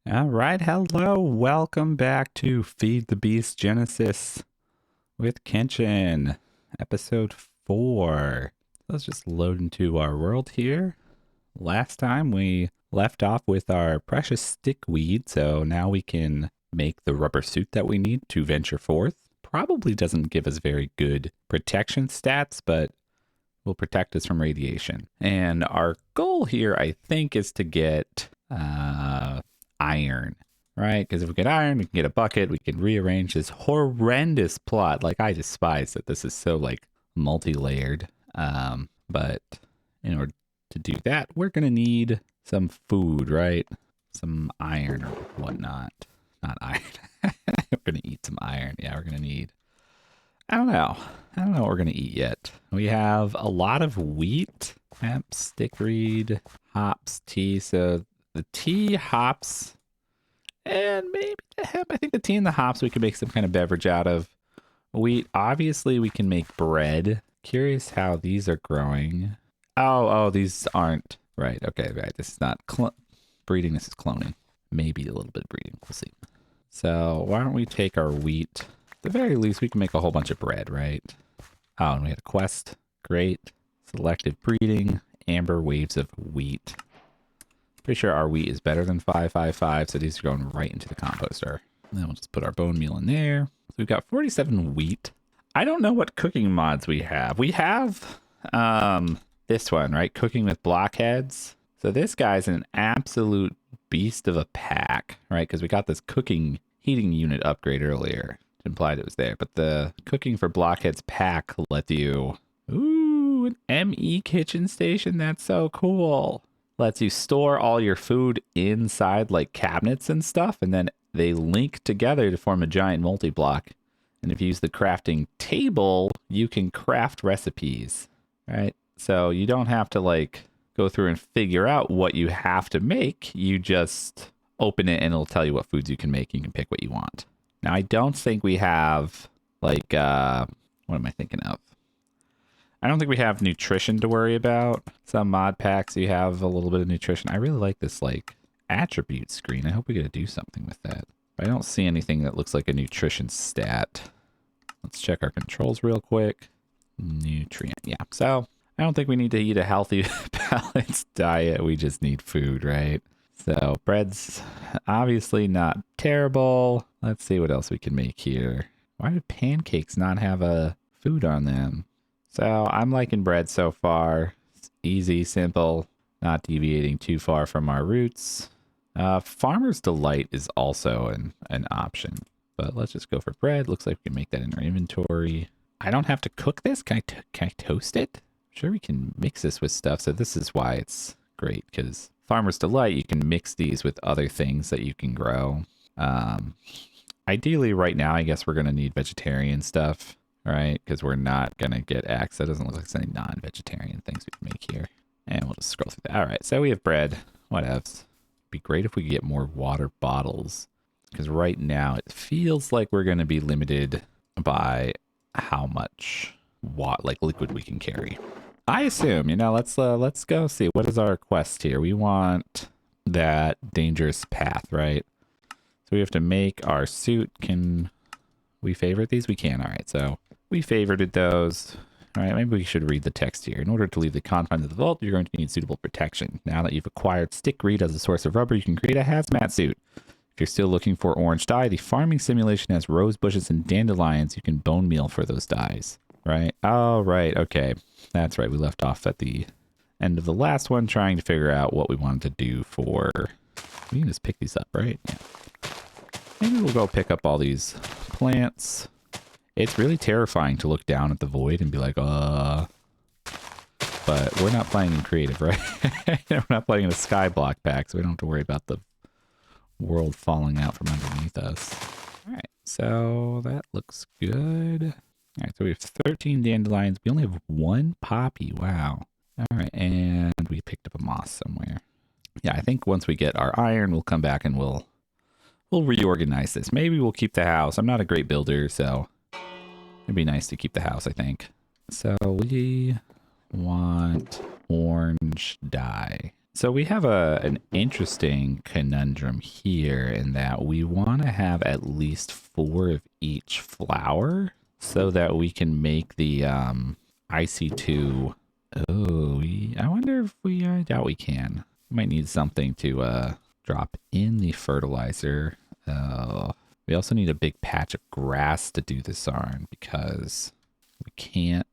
All right, hello. Welcome back to Feed the Beast Genesis with Kenshin, episode 4. Let's just load into our world here. Last time we left off with our precious stickweed, so now we can make the rubber suit that we need to venture forth. Probably doesn't give us very good protection stats, but will protect us from radiation. And our goal here, I think, is to get iron, right? Because if we get iron, we can get a bucket, we can rearrange this horrendous plot. Like, I despise that this is so like multi-layered. But in order to do that, we're gonna need some food, right? Some iron or whatnot. Not iron. We're gonna eat some iron. Yeah, we're gonna need, I don't know what we're gonna eat yet. We have a lot of wheat, hemp, stickweed, hops, tea. So the tea, hops, and maybe the hemp. I think the tea and the hops we can make some kind of beverage out of. Wheat, obviously we can make bread. Curious how these are growing. Oh, these aren't. Right, okay, right. This is not breeding, this is cloning. Maybe a little bit of breeding, we'll see. So why don't we take our wheat? At the very least, we can make a whole bunch of bread, right? Oh, and we had a quest. Great. Selective breeding. Amber waves of wheat. Pretty sure our wheat is better than 555, so these are going right into the composter. And then we'll just put our bone meal in there. So we've got 47 wheat. I don't know what cooking mods we have. We have this one, right? Cooking with blockheads. So this guy's an absolute beast of a pack, right? Because we got this cooking heating unit upgrade earlier. It implied it was there. But the cooking for blockheads pack lets you... Ooh, an ME kitchen station. That's so cool. Lets you store all your food inside like cabinets and stuff, and then they link together to form a giant multi-block. And if you use the crafting table, you can craft recipes, right? So you don't have to like go through and figure out what you have to make. You just open it and it'll tell you what foods you can make. You can pick what you want. Now, I don't think we have like, what am I thinking of? I don't think we have nutrition to worry about. Some mod packs, you have a little bit of nutrition. I really like this like attribute screen. I hope we get to do something with that. But I don't see anything that looks like a nutrition stat. Let's check our controls real quick. Nutrient, yeah. So I don't think we need to eat a healthy, balanced diet. We just need food, right? So bread's obviously not terrible. Let's see what else we can make here. Why do pancakes not have a food on them? So I'm liking bread so far. It's easy, simple, not deviating too far from our roots. Farmer's Delight is also an option, but let's just go for bread. Looks like we can make that in our inventory. I don't have to cook this. Can I toast it? Sure, we can mix this with stuff. So this is why it's great, because Farmer's Delight, you can mix these with other things that you can grow. Ideally right now, I guess we're going to need vegetarian stuff. Right, because we're not going to get axe. That doesn't look like there's any non-vegetarian things we can make here. And we'll just scroll through that. All right, so we have bread. What else? Be great if we could get more water bottles. Because right now it feels like we're going to be limited by how much liquid we can carry. I assume, let's go see. What is our quest here? We want that dangerous path, right? So we have to make our suit. Can we favorite these? We can. All right, so we favorited those. All right, maybe we should read the text here. In order to leave the confines of the vault, you're going to need suitable protection. Now that you've acquired stickweed as a source of rubber, you can create a hazmat suit. If you're still looking for orange dye, the farming simulation has rose bushes and dandelions. You can bone meal for those dyes, right? Oh, right. Okay. That's right. We left off at the end of the last one trying to figure out what we wanted to do for... We can just pick these up, right? Yeah. Maybe we'll go pick up all these plants. It's really terrifying to look down at the void and be like, But we're not playing in creative, right? We're not playing in a sky block pack, so we don't have to worry about the world falling out from underneath us. All right, so that looks good. All right, so we have 13 dandelions. We only have one poppy. Wow. All right, and we picked up a moss somewhere. Yeah, I think once we get our iron, we'll come back and we'll reorganize this. Maybe we'll keep the house. I'm not a great builder, so it'd be nice to keep the house, I think. So we want orange dye. So we have an interesting conundrum here in that we want to have at least 4 of each flower so that we can make the IC2. Oh, I wonder if I doubt we can. We might need something to drop in the fertilizer. We also need a big patch of grass to do this on because we can't,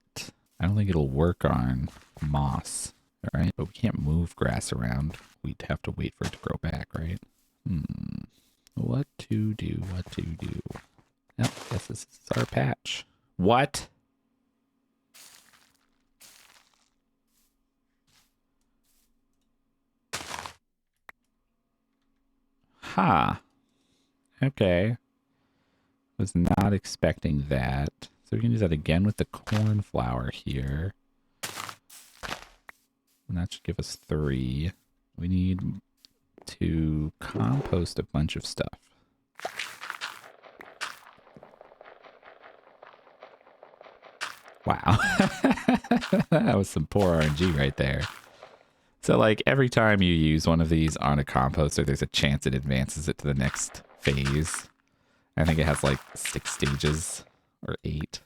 I don't think it'll work on moss. All right, but we can't move grass around. We'd have to wait for it to grow back, right? What to do, what to do. Oh, guess this is our patch. What? Ha. Huh. Okay. Was not expecting that. So we can use that again with the cornflower here. And that should give us 3. We need to compost a bunch of stuff. Wow. That was some poor RNG right there. So like every time you use one of these on a composter, there's a chance it advances it to the next phase. I think it has like 6 stages or 8.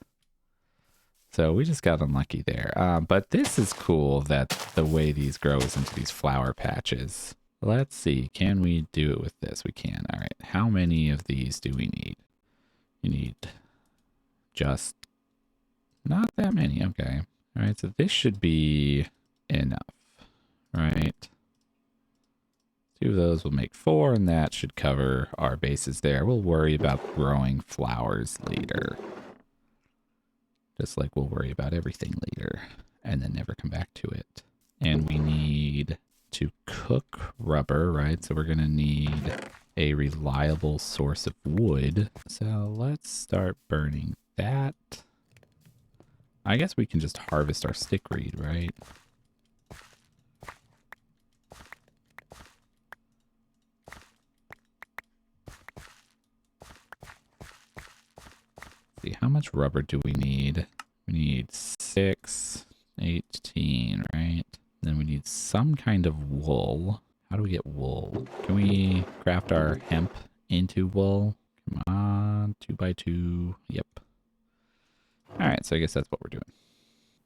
So we just got unlucky there. But this is cool that the way these grow is into these flower patches. Let's see. Can we do it with this? We can. All right. How many of these do we need? You need just not that many. Okay. All right. So this should be enough. Right. 2 of those will make 4, and that should cover our bases there. We'll worry about growing flowers later. Just like we'll worry about everything later and then never come back to it. And we need to cook rubber, right? So we're going to need a reliable source of wood. So let's start burning that. I guess we can just harvest our stickweed, right? See, how much rubber do we need? We need 6, 18, right? Then we need some kind of wool. How do we get wool? Can we craft our hemp into wool? Come on, 2x2. Yep. All right, so I guess that's what we're doing.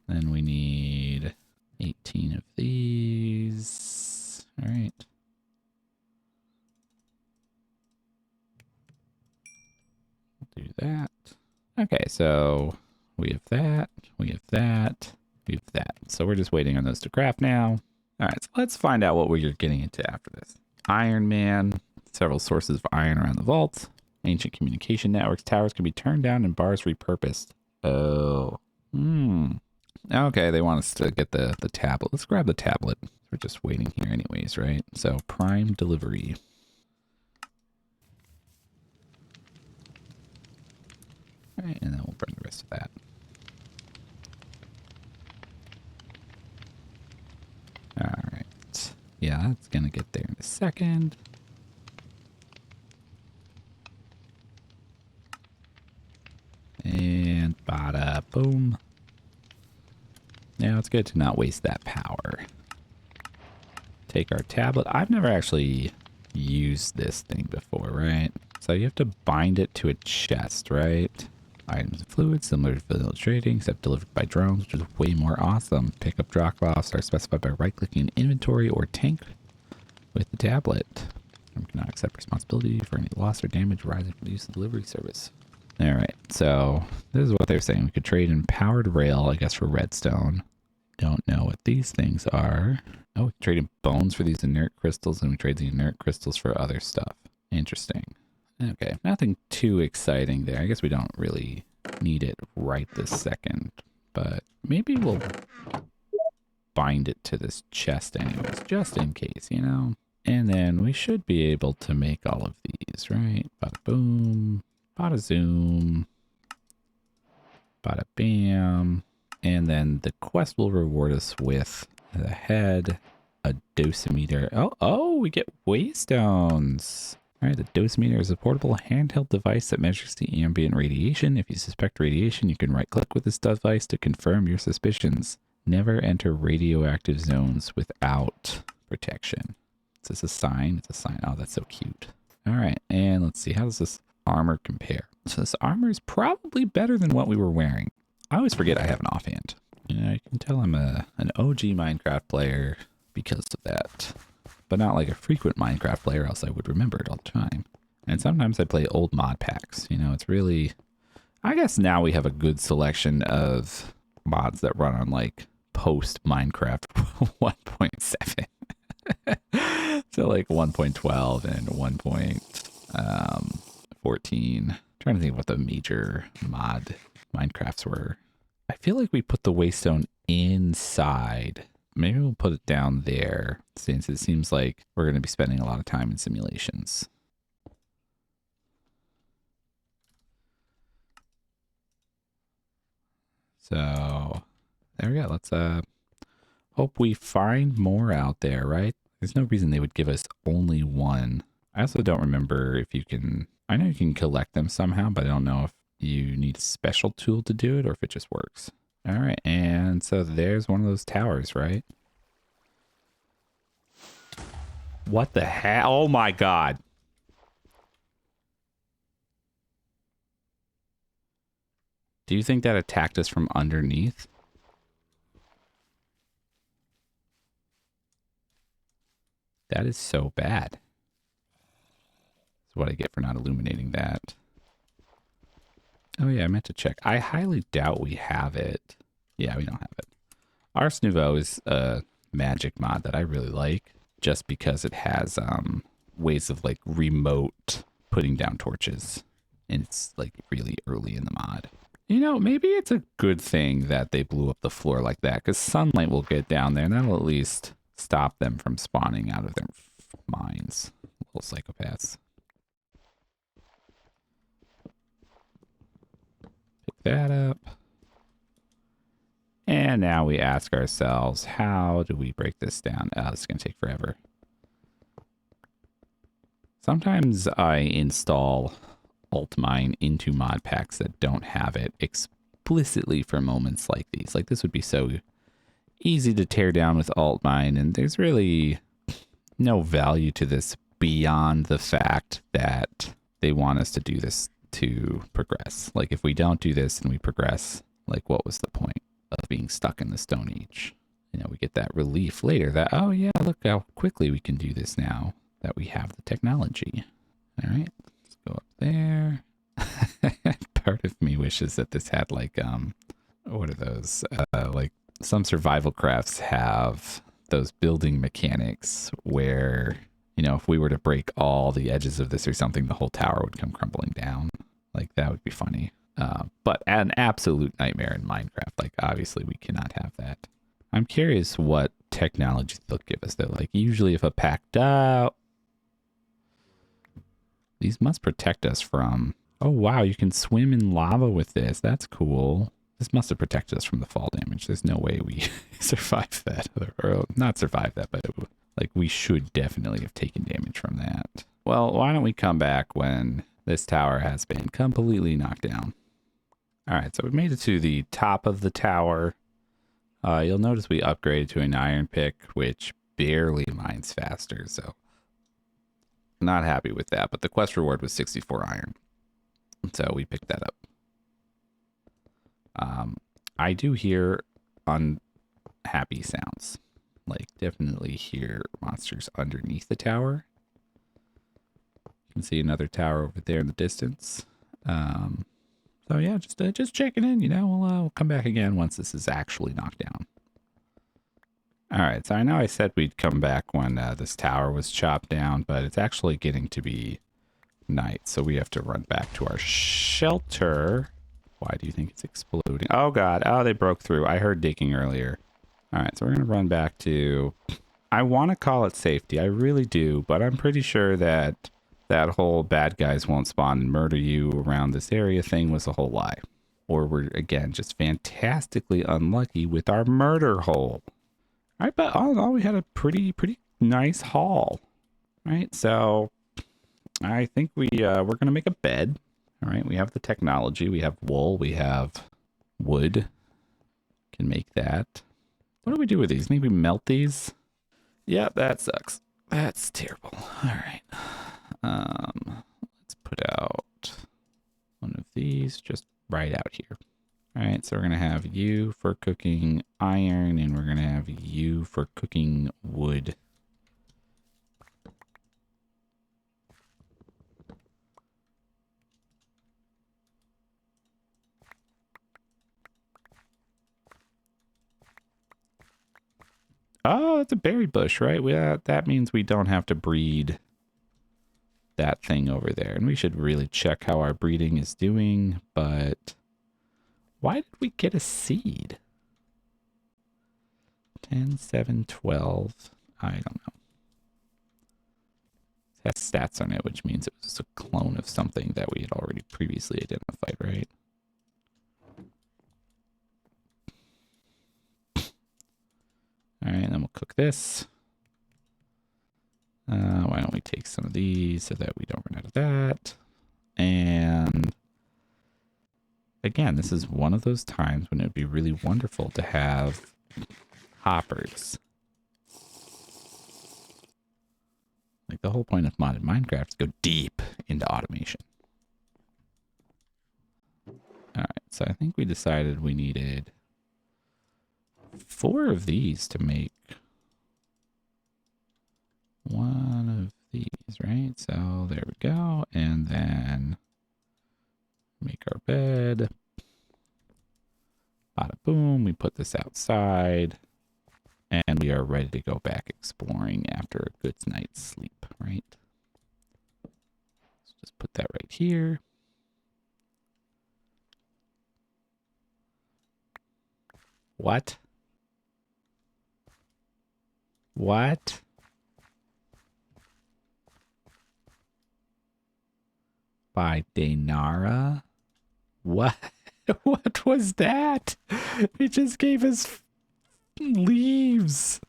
Then we need 18 of these. All right. Do that. Okay, so we have that, we have that, we have that. So we're just waiting on those to craft now. All right, so let's find out what we're getting into after this. Iron Man, several sources of iron around the vault. Ancient communication networks, towers can be turned down and bars repurposed. Oh, okay, they want us to get the tablet. Let's grab the tablet. We're just waiting here anyways, right? So prime delivery. All right, and then we'll burn the rest of that. All right. Yeah, that's going to get there in a second. And bada boom. Now it's good to not waste that power. Take our tablet. I've never actually used this thing before, right? So you have to bind it to a chest, right? Items and fluids similar to vanilla trading, except delivered by drones, which is way more awesome. Pick up drop-offs are specified by right-clicking an inventory or tank with the tablet. We cannot accept responsibility for any loss or damage arising from the use of the delivery service. All right, so this is what they're saying. We could trade in powered rail, I guess, for redstone. Don't know what these things are. Oh, we trade in bones for these inert crystals, and we trade the inert crystals for other stuff. Interesting. Okay, nothing too exciting there. I guess we don't really need it right this second, but maybe we'll bind it to this chest anyways, just in case, you know? And then we should be able to make all of these, right? Bada boom, bada zoom, bada bam. And then the quest will reward us with the head, a dosimeter. Oh, we get waystones. All right, the dosimeter is a portable handheld device that measures the ambient radiation. If you suspect radiation, you can right-click with this device to confirm your suspicions. Never enter radioactive zones without protection. Is this a sign? It's a sign. Oh, that's so cute. All right, and let's see. How does this armor compare? So this armor is probably better than what we were wearing. I always forget I have an offhand. You know, you can tell I'm an OG Minecraft player because of that. But not like a frequent Minecraft player, else I would remember it all the time. And sometimes I play old mod packs. You know, it's really... I guess now we have a good selection of mods that run on like post-Minecraft 1.7. So like 1.12 and 1.14. Trying to think what the major mod Minecrafts were. I feel like we put the waystone inside. Maybe we'll put it down there since it seems like we're going to be spending a lot of time in simulations. So there we go. Let's hope we find more out there, right? There's no reason they would give us only one. I also don't remember if you can... I know you can collect them somehow, but I don't know if you need a special tool to do it or if it just works. All right, and so there's one of those towers, right? What the hell? Oh my god. Do you think that attacked us from underneath? That is so bad. That's what I get for not illuminating that. Oh yeah, I meant to check. I highly doubt we have it. Yeah, we don't have it. Ars Nouveau is a magic mod that I really like, just because it has ways of like remote putting down torches, and it's like really early in the mod. You know, maybe it's a good thing that they blew up the floor like that, because sunlight will get down there, and that'll at least stop them from spawning out of their mines. Little psychopaths. Pick that up. And now we ask ourselves, how do we break this down? Oh, this is going to take forever. Sometimes I install Altmine into mod packs that don't have it explicitly for moments like these. Like this would be so easy to tear down with Altmine, and there's really no value to this beyond the fact that they want us to do this to progress. Like if we don't do this and we progress, like what was the point of being stuck in the Stone Age? You know, we get that relief later that, oh yeah, look how quickly we can do this now that we have the technology. All right, let's go up there. Part of me wishes that this had like, what are those? Like some survival crafts have those building mechanics where, you know, if we were to break all the edges of this or something, the whole tower would come crumbling down. Like that would be funny. But an absolute nightmare in Minecraft. Like obviously we cannot have that. I'm curious what technology they'll give us though. Like usually if a pack these must protect us from... Oh wow, you can swim in lava with this. That's cool. This must have protected us from the fall damage. There's no way we survived that. Or not survived that, but like we should definitely have taken damage from that. Well, why don't we come back when this tower has been completely knocked down. All right, so we made it to the top of the tower. You'll notice we upgraded to an iron pick, which barely mines faster, so not happy with that. But the quest reward was 64 iron, so we picked that up. I do hear unhappy sounds. Like definitely hear monsters underneath the tower. You can see another tower over there in the distance. So yeah, just checking in. You know, we'll come back again once this is actually knocked down. All right, so I know I said we'd come back when this tower was chopped down, but it's actually getting to be night, so we have to run back to our shelter. Why do you think it's exploding? Oh god, oh they broke through. I heard digging earlier. All right, so we're gonna run back to... I want to call it safety, I really do, but I'm pretty sure that that whole bad guys won't spawn and murder you around this area thing was a whole lie. Or we're, again, just fantastically unlucky with our murder hole. All right, but all in all, we had a pretty nice haul. All right, so I think we're going to make a bed. All right, we have the technology. We have wool. We have wood. Can make that. What do we do with these? Maybe melt these? Yep, that sucks. That's terrible. All right. Let's put out one of these just right out here. All right, so we're going to have you for cooking iron, and we're going to have you for cooking wood. Oh, it's a berry bush, right? That means we don't have to breed that thing over there. And we should really check how our breeding is doing, but why did we get a seed? 10, 7, 12. I don't know. It has stats on it, which means it was a clone of something that we had already previously identified, right? All right, and then we'll cook this. Why don't we take some of these so that we don't run out of that? And again, this is one of those times when it would be really wonderful to have hoppers. Like, the whole point of modded Minecraft is to go deep into automation. All right, so I think we decided we needed 4 of these to make one of these, right? So there we go. And then make our bed. Bada boom. We put this outside. And we are ready to go back exploring after a good night's sleep, right? Let's just put that right here. What? What? By Dainara? What? What was that? It just gave us leaves.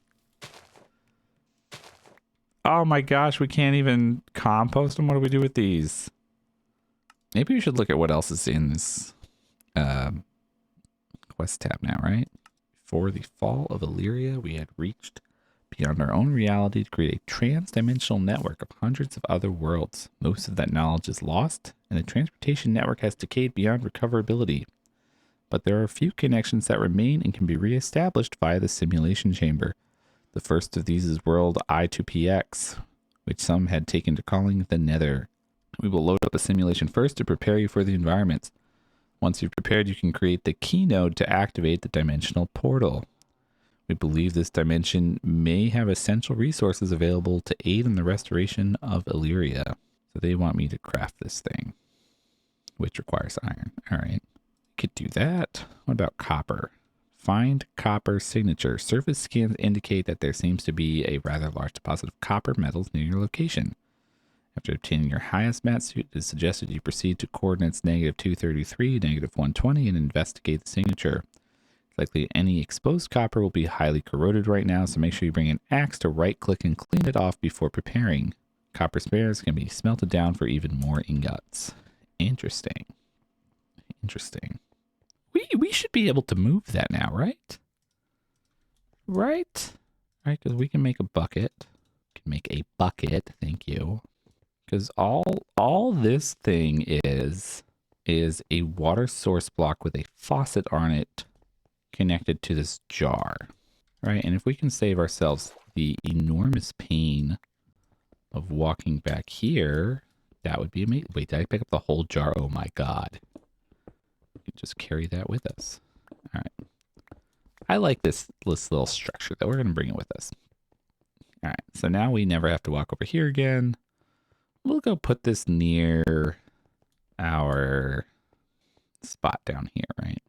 Oh my gosh, we can't even compost them. What do we do with these? Maybe we should look at what else is in this quest tab now, right? For the fall of Elyria, we had reached beyond our own reality to create a trans-dimensional network of hundreds of other worlds. Most of that knowledge is lost, and the transportation network has decayed beyond recoverability. But there are a few connections that remain and can be re-established via the simulation chamber. The first of these is world I2PX, which some had taken to calling the Nether. We will load up a simulation first to prepare you for the environments. Once you've prepared, you can create the key node to activate the dimensional portal. We believe this dimension may have essential resources available to aid in the restoration of Elyria. So they want me to craft this thing, which requires iron. All right, could do that. What about copper? Find copper signature. Surface scans indicate that there seems to be a rather large deposit of copper metals near your location. After obtaining your highest mat suit, it is suggested you proceed to coordinates -233, -120, and investigate the signature. Likely any exposed copper will be highly corroded right now, so make sure you bring an axe to right-click and clean it off before preparing. Copper spares can be smelted down for even more ingots. Interesting. Interesting. We should be able to move that now, right? Right? Right, because we can make a bucket. Can make a bucket, thank you. Because all this thing is a water source block with a faucet on it connected to this jar, right? And if we can save ourselves the enormous pain of walking back here, that would be amazing. Wait, did I pick up the whole jar? Oh my God. We can just carry that with us. All right. I like this little structure though. We're going to bring it with us. All right. So now we never have to walk over here again. We'll go put this near our spot down here, right?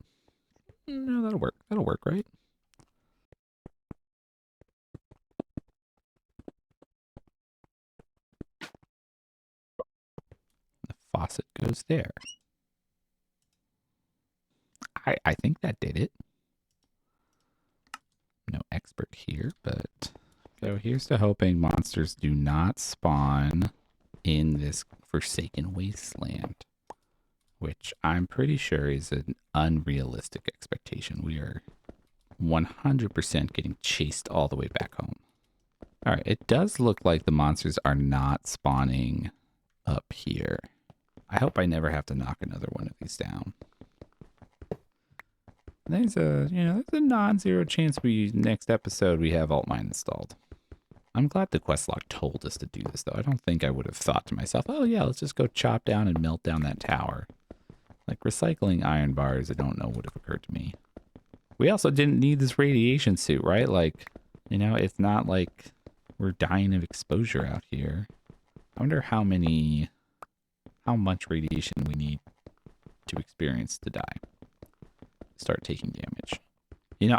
No, that'll work. That'll work, right? The faucet goes there. I think that did it. No expert here, but so here's to hoping monsters do not spawn in this forsaken wasteland, which I'm pretty sure is an unrealistic expectation. We are 100% getting chased all the way back home. All right, it does look like the monsters are not spawning up here. I hope I never have to knock another one of these down. There's a, there's a non-zero chance next episode we have alt mine installed. I'm glad the quest log told us to do this, though. I don't think I would have thought to myself, oh yeah, let's just go chop down and melt down that tower. Like recycling iron bars, I don't know would have occurred to me. We also didn't need this radiation suit, right? Like, it's not like we're dying of exposure out here. I wonder how much radiation we need to experience to die. Start taking damage.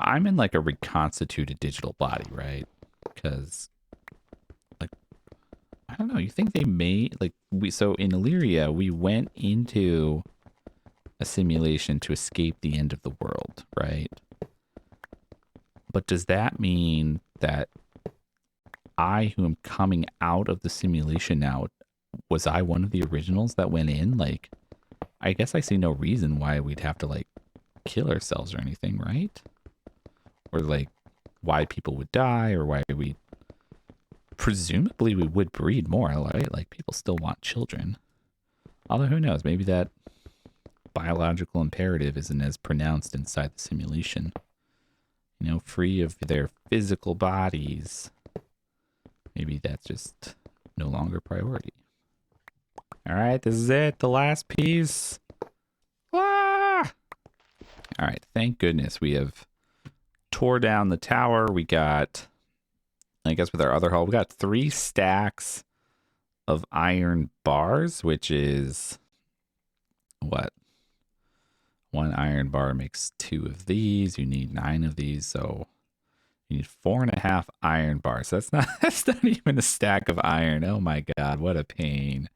I'm in like a reconstituted digital body, right? Because, like, I don't know. You think they may, so in Elyria, we went into a simulation to escape the end of the world, right? But does that mean that I, who am coming out of the simulation now, was I one of the originals that went in? Like, I guess I see no reason why we'd have to, like, kill ourselves or anything, right? Or, like, why people would die, or why presumably we would breed more, right? Like, people still want children. Although, who knows? Maybe that biological imperative isn't as pronounced inside the simulation. Free of their physical bodies. Maybe that's just no longer priority. All right, this is it. The last piece. Ah! All right, thank goodness we have tore down the tower. We got, I guess with our other hull, we got 3 stacks of iron bars, which is what? 1 iron bar makes 2 of these. You need 9 of these, so you need 4.5 iron bars. That's not even a stack of iron. Oh my god, what a pain.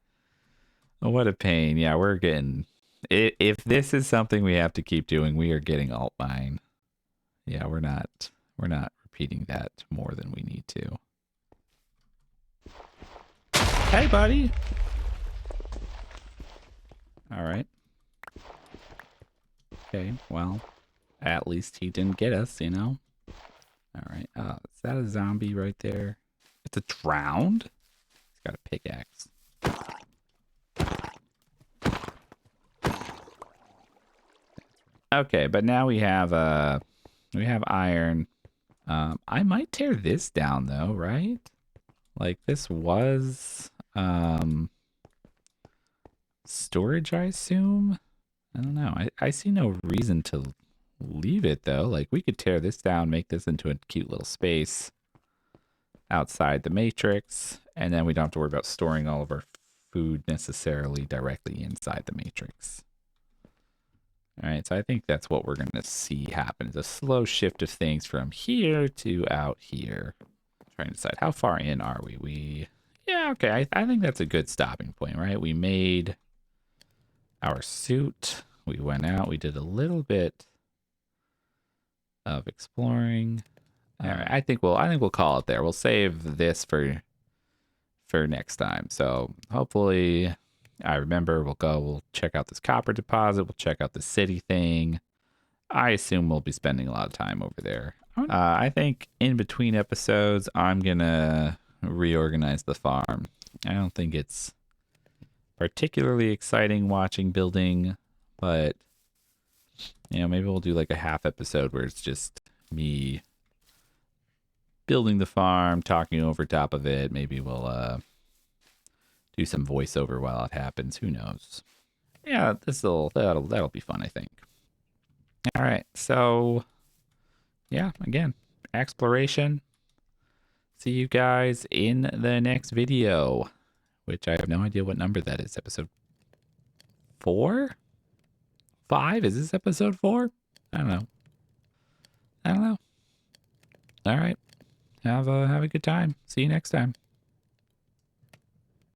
What a pain. Yeah, we're getting, if this is something we have to keep doing, we are getting alt mine. Yeah, we're not repeating that more than we need to. Hey, buddy. All right. Okay, well, at least he didn't get us, All right. Is that a zombie right there? It's a drowned? He's got a pickaxe. Okay, but now we have iron. I might tear this down though, right? Like this was storage, I assume. I don't know. I see no reason to leave it though. Like we could tear this down, make this into a cute little space outside the matrix, and then we don't have to worry about storing all of our food necessarily directly inside the matrix. All right, so I think that's what we're going to see happen. Is a slow shift of things from here to out here. Trying to decide how far in are we? Yeah, okay. I think that's a good stopping point, right? We made our suit. We went out. We did a little bit of exploring. All right, I think we'll call it there. We'll save this for next time. So hopefully, I remember we'll check out this copper deposit. We'll check out the city thing. I assume we'll be spending a lot of time over there. I think in between episodes, I'm gonna reorganize the farm. I don't think it's particularly exciting watching building, but maybe we'll do like a half episode where it's just me building the farm, talking over top of it. Maybe we'll do some voiceover while it happens. Who knows? Yeah, that'll be fun, I think. All right, so yeah, again, exploration. See you guys in the next video, which I have no idea what number that is. Episode 4? 5? Is this episode 4? I don't know. All right. Have a good time. See you next time.